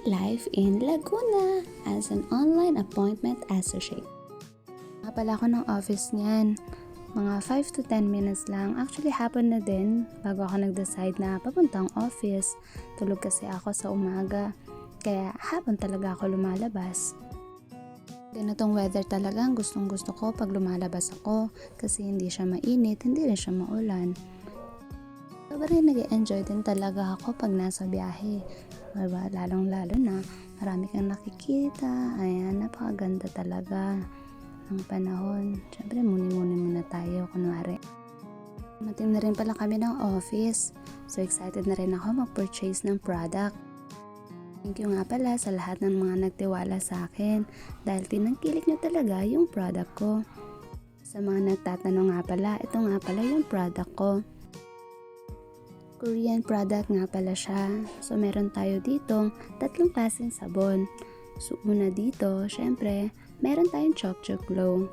life in Laguna as an online appointment associate. Nga pala ako ng office niyan. Mga 5 to 10 minutes lang. Actually, hapon na din bago ako nag-decide na papuntang office. Tulog kasi ako sa umaga. Kaya hapon talaga ako lumalabas. Ganitong weather talaga ang gustong gusto ko pag lumalabas ako. Kasi hindi siya mainit, hindi rin siya maulan. Sobrang nag-enjoy din talaga ako pag nasa biyahe. Diba? Lalong-lalo na marami kang nakikita. Ayan, napakaganda talaga ng panahon. Siyempre, muni-muni muna tayo, kunwari. Mating na rin pala kami ng office. So, excited na rin ako mag-purchase ng product. Thank you nga pala sa lahat ng mga nagtiwala sa akin dahil tinangkilik nyo talaga yung product ko. Sa mga nagtatanong nga pala, ito nga pala yung product ko. Korean product nga pala siya. So, meron tayo ditong 3 klaseng sabon. So, una dito, syempre, meron tayong Chok Glow.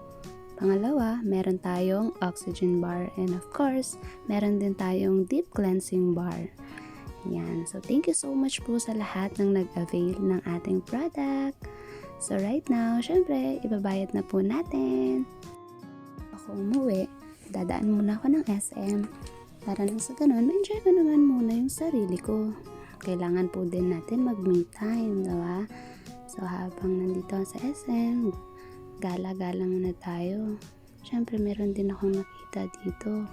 Pangalawa, meron tayong Oxygen Bar. And of course, meron din tayong Deep Cleansing Bar. Yan. So, thank you so much po sa lahat ng nag-avail ng ating product. So, right now, syempre, ibabayad na po natin. Ako umuwi, dadaan muna ako ng SM. Para nang sa ganun, ma-enjoy ko naman muna yung sarili ko. Kailangan po din natin mag-me time, diba? So, habang nandito sa SM, gala-gala muna tayo. Siyempre, meron din akong nakita dito.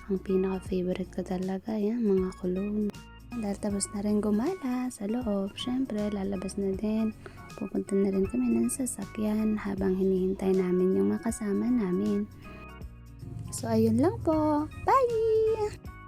Ang pinaka-favorite ko talaga, yan, mga cologne. Dahil tapos na rin gumala sa loob, siyempre, lalabas na din. Pupunta na rin kami ng sasakyan habang hinihintay namin yung makasama namin. So, ayun lang po. Bye!